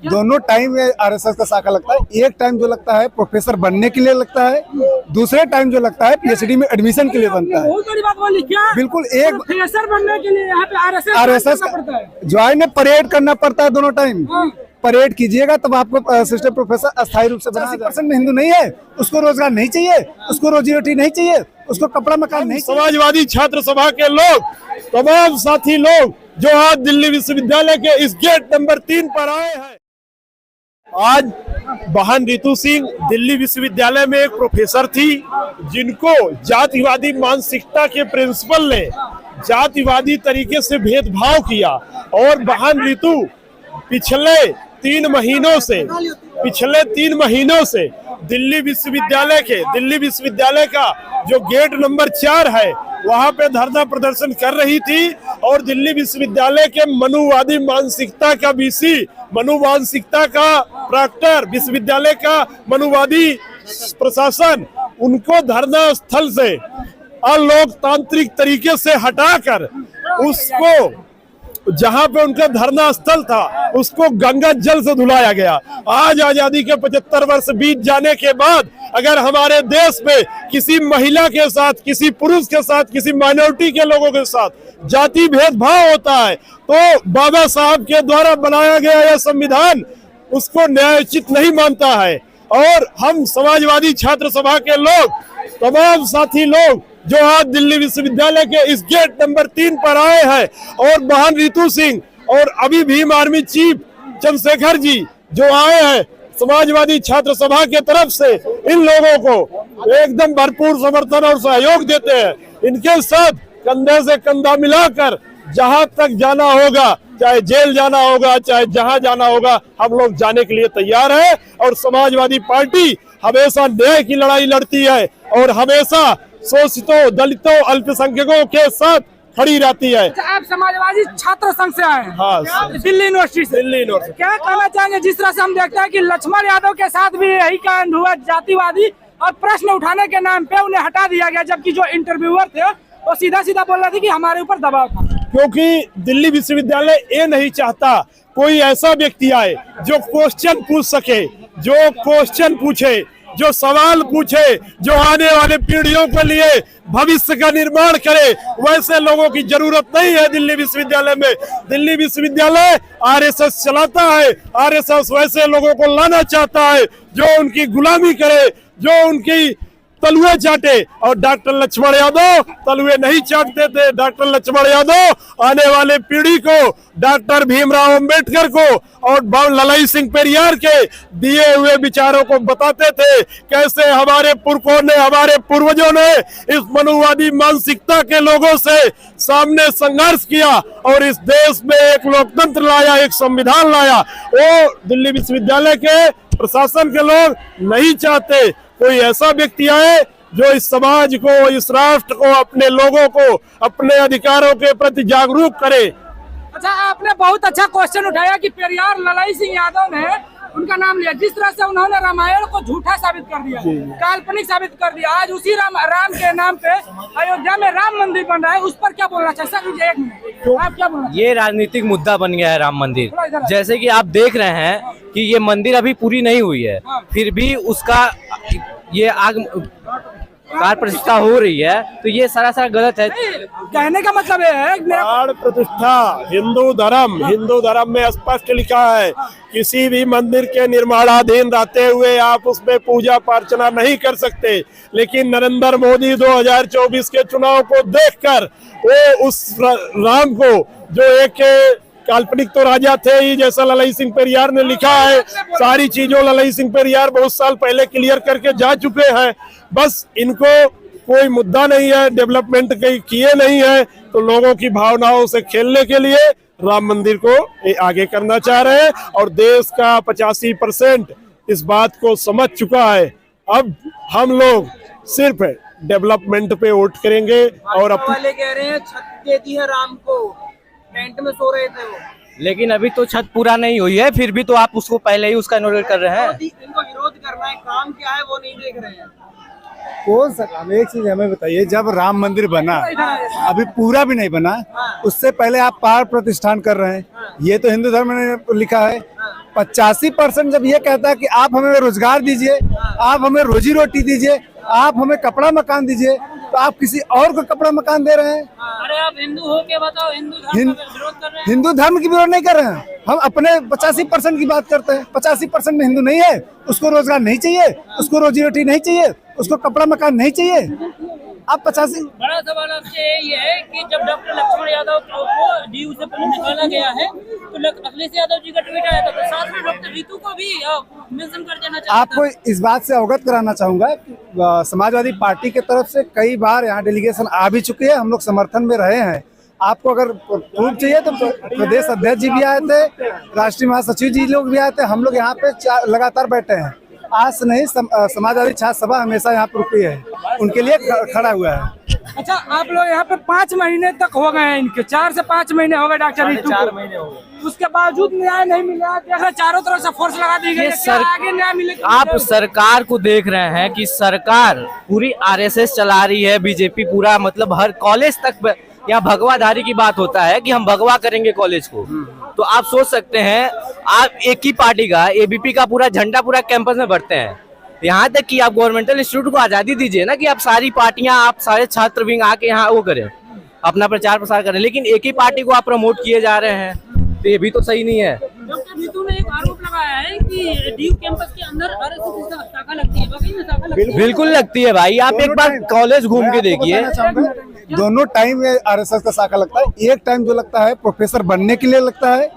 दोनों time RSS का शाखा लगता है। एक टाइम जो लगता है प्रोफेसर बनने के लिए लगता है, दूसरे टाइम जो लगता है पीएचडी में एडमिशन के लिए बनता है। बहुत बड़ी बात बोली क्या? बिल्कुल, एक प्रोफेसर बनने के लिए यहाँ पे आरएसएस ज्वाइन में परेड करना पड़ता है दोनों टाइम। परेड कीजिएगा तब आपको असिस्टेंट प्रोफेसर अस्थायी रूप से बना। 80% में हिंदू नहीं है, उसको रोजगार नहीं चाहिए, उसको रोजी रोटी नहीं चाहिए, उसको कपड़ा मकान नहीं चाहिए। समाजवादी छात्र सभा के लोग, तमाम साथी लोग जो आज दिल्ली विश्वविद्यालय के इस गेट नंबर 3 पर आए हैं। आज बहन रितु सिंह दिल्ली विश्वविद्यालय में एक प्रोफेसर थी, जिनको जातिवादी मानसिकता के प्रिंसिपल ने जातिवादी तरीके से भेदभाव किया। और बहन रितु पिछले 3 महीनों से दिल्ली विश्वविद्यालय का जो गेट नंबर 4 है वहां पे धरना प्रदर्शन कर रही थी। और दिल्ली विश्वविद्यालय के मनुवादी मानसिकता का वीसी, मनुमानसिकता का प्रॉक्टर, विश्वविद्यालय का मनुवादी प्रशासन उनको धरना स्थल से अलोकतांत्रिक तरीके से हटाकर उसको, जहां पे उनका धरना स्थल था, उसको गंगा जल से धुलाया गया। आज आजादी के 75 वर्ष बीत जाने के बाद अगर हमारे देश में किसी महिला के साथ, किसी पुरुष के साथ, किसी माइनॉरिटी के लोगों के साथ जाति भेदभाव होता है तो बाबा साहब के द्वारा बनाया गया यह संविधान उसको न्यायोचित नहीं मानता है। और हम समाजवादी छात्र सभा के लोग, तमाम साथी लोग जो आज दिल्ली विश्वविद्यालय के इस गेट नंबर 3 पर आए हैं, और बहन रितु सिंह और अभी भीम आर्मी चीफ चंद्रशेखर जी जो आए हैं, समाजवादी छात्र सभा के तरफ से इन लोगों को एकदम भरपूर समर्थन और सहयोग देते हैं। इनके साथ कंधे से कंधा मिलाकर जहां तक जाना होगा, चाहे जेल जाना होगा, चाहे जहां जाना होगा, हम लोग जाने के लिए तैयार हैं। और समाजवादी पार्टी हमेशा न्याय की लड़ाई लड़ती है और हमेशा शोषितों, दलितों, अल्पसंख्यकों के साथ खड़ी रहती है। आप समाजवादी छात्र संघ से आए हैं? हाँ, दिल्ली यूनिवर्सिटी से। क्या कहना चाहेंगे, जिस तरह से हम देखते हैं कि लक्ष्मण यादव के साथ भी यही कांड हुआ, जातिवादी और प्रश्न उठाने के नाम पे उन्हें हटा दिया गया, जबकि जो इंटरव्यूअर थे वो सीधा सीधा बोल रहे थे कि हमारे ऊपर दबाव था। क्योंकि दिल्ली विश्वविद्यालय ये नहीं चाहता कोई ऐसा व्यक्ति आए जो क्वेश्चन पूछ सके, जो क्वेश्चन पूछे, जो सवाल पूछे, जो आने वाले पीढ़ियों के लिए भविष्य का निर्माण करे। वैसे लोगों की जरूरत नहीं है दिल्ली विश्वविद्यालय में। दिल्ली विश्वविद्यालय आरएसएस चलाता है, आरएसएस वैसे लोगों को लाना चाहता है जो उनकी गुलामी करे, जो उनकी तलुए चाटे। और डॉक्टर लक्ष्मण यादव तलुए नहीं चाटते थे। डॉक्टर लक्ष्मण यादव आने वाले पीढ़ी को, डॉक्टर भीमराव अंबेडकर को और ललाई सिंह पेरियार के दिए हुए विचारों को बताते थे, कैसे हमारे पुरखों ने, हमारे पूर्वजों ने इस मनुवादी मानसिकता के लोगों से सामने संघर्ष किया और इस देश में एक लोकतंत्र लाया, एक संविधान लाया। वो दिल्ली विश्वविद्यालय के प्रशासन के लोग नहीं चाहते कोई ऐसा व्यक्ति आए जो इस समाज को, इस राष्ट्र को, अपने लोगों को अपने अधिकारों के प्रति जागरूक करे। अच्छा, आपने बहुत अच्छा क्वेश्चन उठाया कि पेरियार ललाई सिंह यादव ने उनका नाम लिया। जिस तरह से उन्होंने रामायण को झूठा साबित कर दिया, काल्पनिक साबित कर दिया, आज उसी राम के नाम पे अयोध्या में राम मंदिर बन रहा है, उस पर क्या बोलना चाहिए सर? एक मिनट, आप क्या बोलना? ये राजनीतिक मुद्दा बन गया है राम मंदिर। जैसे कि आप देख रहे हैं कि ये मंदिर अभी पूरी नहीं हुई है, फिर भी उसका ये कार्य प्रतिष्ठा हो रही है, तो ये सारा गलत है। कहने का मतलब है प्राण प्रतिष्ठा हिंदू धर्म में स्पष्ट लिखा है, किसी भी मंदिर के निर्माणाधीन रहते हुए आप उसमें पूजा अर्चना नहीं कर सकते। लेकिन नरेंद्र मोदी 2024 के चुनाव को देखकर वो उस राम को, जो एक काल्पनिक तो राजा थे ही, जैसा ललाई सिंह पेरियार ने लिखा है, सारी चीजों ललाई सिंह पेरियार बहुत साल पहले क्लियर करके जा चुके हैं। बस इनको कोई मुद्दा नहीं है, डेवलपमेंट किए नहीं है, तो लोगों की भावनाओं से खेलने के लिए राम मंदिर को आगे करना चाह रहे हैं। और देश का 85% इस बात को समझ चुका है। अब हम लोग सिर्फ डेवलपमेंट पे वोट करेंगे। और वाले कह रहे हैं छत दे दी है राम को, टेंट में सो रहे थे वो, लेकिन अभी तो छत पूरा नहीं हुई है, फिर भी तो आप उसको पहले ही उसका इनोवेट कर रहे हैं। इनको विरोध करना है, काम क्या है वो नहीं देख रहे हैं। कौन सा काम? एक चीज हमें बताइए, जब राम मंदिर बना, अभी पूरा भी नहीं बना, उससे पहले आप पार प्रतिष्ठान कर रहे हैं। ये तो हिंदू धर्म ने लिखा है। 85% जब ये कहता है कि आप हमें रोजगार दीजिए, आप हमें रोजी रोटी दीजिए, आप हमें कपड़ा मकान दीजिए, तो आप किसी और को कपड़ा मकान दे रहे हैं। अरे आप हिंदू हो के बताओ, हिंदू धर्म का विरोध कर रहे हैं। हिंदू धर्म की विरोध नहीं कर रहे हैं, हम अपने 85% की बात करते हैं। 85% में हिंदू नहीं है, उसको रोजगार नहीं चाहिए, उसको रोजी रोटी नहीं चाहिए, उसको कपड़ा मकान नहीं चाहिए। आप 85 बड़ा सवाल आपसे ये है कि जब डॉक्टर लक्ष्मण यादव को डीयू से पहले निकाला गया है तो अखिलेश यादव जी का ट्वीट आया था, तो साथ में डॉक्टर रितु को भी मेंशन कर देना चाहिए। आपको इस बात से अवगत कराना चाहूंगा कि समाजवादी पार्टी की तरफ से कई बार यहाँ डेलीगेशन आ भी चुकी है, हम लोग समर्थन में रहे हैं। आपको अगर प्रूफ चाहिए तो प्रदेश अध्यक्ष जी भी आए थे, राष्ट्रीय महासचिव जी लोग भी आए थे, हम लोग यहाँ पे लगातार बैठे हैं। आज से नहीं, समाजवादी छात्र सभा हमेशा यहाँ पर रुकी है, उनके लिए खड़ा हुआ है। अच्छा, आप लोग यहाँ पे 5 महीने तक हो गए हैं, इनके 4 से 5 महीने हो गए डॉक्टर रितु को, उसके बावजूद न्याय नहीं मिला। अगर चारों तरफ से फोर्स लगा दी गई, क्या आगे न्याय मिलेगा? आप सरकार को देख रहे हैं कि सरकार पूरी आरएसएस चला रही है, बीजेपी पूरा मतलब हर कॉलेज तक यहाँ भगवाधारी की बात होता है कि हम भगवा करेंगे कॉलेज को। तो आप सोच सकते हैं, आप एक ही पार्टी का एबीपी का पूरा झंडा पूरा कैंपस में बढ़ते हैं। यहाँ तक कि आप गवर्नमेंटल इंस्टीट्यूट को आजादी दीजिए ना कि आप सारी पार्टियां, आप सारे छात्र विंग आके यहाँ वो करें, अपना प्रचार प्रसार करें, लेकिन एक ही पार्टी को आप प्रमोट किए जा रहे हैं, तो ये भी तो सही नहीं है। डॉक्टर रितु ने एक आरोप लगाया है कि डीयू कैंपस के अंदर आरएसएस की शाखा लगती है, वाकई में शाखा लगती है? बिल्कुल लगती है भाई, आप एक बार कॉलेज घूम के देखिए। दोनों टाइम में आरएसएस का शाखा लगता है। एक टाइम जो लगता है प्रोफेसर बनने के लिए लगता है,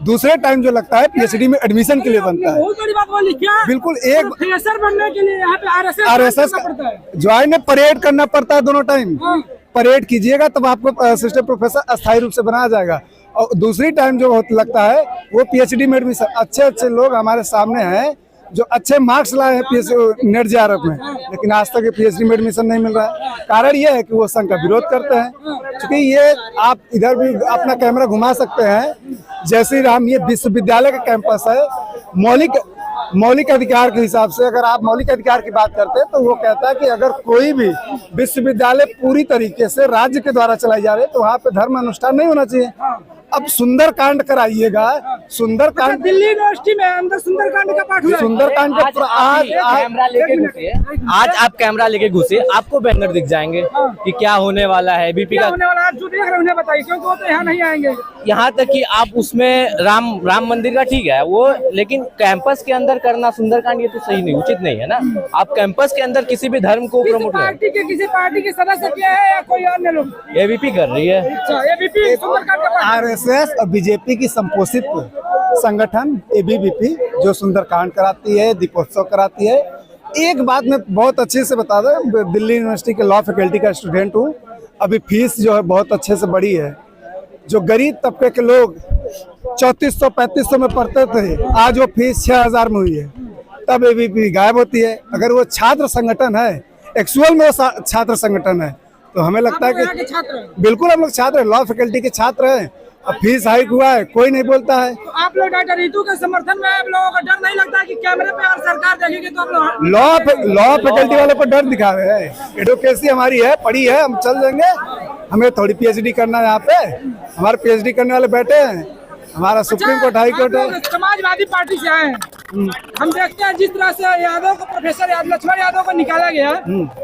दूसरे टाइम जो लगता है पीएचडी में एडमिशन के लिए बनता है। बहुत बड़ी बात बोली क्या? बिल्कुल, एक प्रोफेसर बनने के लिए यहाँ पे आरएसएस पड़ता है, ज्वाइन में परेड करना पड़ता है। दोनों टाइम परेड कीजिएगा तब आपको असिस्टेंट प्रोफेसर अस्थायी रूप से बनाया जाएगा। और दूसरी टाइम जो लगता है वो पीएचडी में एडमिशन। अच्छे अच्छे लोग हमारे सामने हैं जो अच्छे मार्क्स लाए हैं पीएचडी नेट जेआरएफ में, लेकिन आज तक पीएचडी में एडमिशन नहीं मिल रहा है। कारण ये है कि वो संघ का विरोध करते हैं। क्योंकि ये आप इधर भी अपना कैमरा घुमा सकते हैं, जय श्री राम ये विश्वविद्यालय का कैंपस है। मौलिक अधिकार के हिसाब से अगर आप मौलिक अधिकार की बात करते हैं तो वो कहता है कि अगर कोई भी विश्वविद्यालय पूरी तरीके से राज्य के द्वारा चलाई जा रही है तो वहाँ पे धर्म अनुष्ठान नहीं होना चाहिए। अब सुंदरकांड कराइएगा, सुंदरकांड दिल्ली यूनिवर्सिटी में अंदर सुंदरकांड का पाठ हुआ। सुंदरकांड का कैमरा लेके घुसे, आज आप कैमरा लेके घुसे, आपको बैनर दिख जाएंगे कि क्या होने वाला है। बीपी क्या का होने वाला है, आप जो देख रहे हैं उन्हें बताइए, क्योंकि वो तो यहाँ नहीं आएंगे। यहाँ तक कि आप उसमें राम मंदिर का ठीक है वो, लेकिन कैंपस के अंदर करना सुंदरकांड ये तो सही नहीं, उचित नहीं है ना। आप कैंपस के अंदर किसी भी धर्म को प्रमोट करें। किसी पार्टी के सदस्य किया है या कोई अन्य लोग? एबीपी कर रही है। अच्छा, एबीपी सुंदरकांड का पाठ। आरएसएस और बीजेपी की संपोषित संगठन एबीवीपी जो सुंदरकांड कराती है, दीपोत्सव कराती है। एक बात मैं बहुत अच्छे से बता दूं, दिल्ली यूनिवर्सिटी के लॉ फैकल्टी का स्टूडेंट हूँ। अभी फीस जो है बहुत अच्छे से बढ़ी है। जो गरीब तबके के लोग 3400-3500 में पढ़ते थे, आज वो फीस 6000 में हुई है। तब एबीवीपी गायब होती है। अगर वो छात्र संगठन है, एक्चुअल में वो छात्र संगठन है, तो हमें लगता है कि बिल्कुल हम लोग छात्र, लॉ फैकल्टी के छात्र हैं। अब फीस हाइक हुआ है, कोई नहीं बोलता है। तो आप लोग डॉक्टर रितु के समर्थन में, आप लोगों को डर नहीं लगता कि कैमरे पे और सरकार देखेगी तो आप लोग लॉ फैकल्टी वाले को डर दिखा रहे हैं? एडवोकेसी हमारी है, पढ़ी है, हम चल जाएंगे। हमें थोड़ी पीएचडी करना है यहाँ पे, हमारे पीएचडी करने वाले बैठे हैं, हमारा सुप्रीम कोर्ट हाई कोर्ट है। समाजवादी पार्टी से आए हैं, हम देखते हैं जिस तरह से यादव को, प्रोफेसर लक्ष्मण यादव को निकाला गया,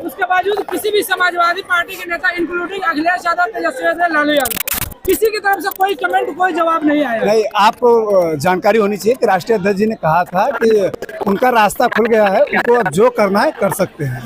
उसके बावजूद किसी भी समाजवादी पार्टी के नेता इंक्लूडिंग अखिलेश यादव, तेजस्वी यादव, लालू यादव, किसी की तरफ से कोई कमेंट, कोई जवाब नहीं आया। नहीं, आपको जानकारी होनी चाहिए कि राष्ट्रीय अध्यक्ष जी ने कहा था कि उनका रास्ता खुल गया है, उनको अब जो करना है कर सकते हैं।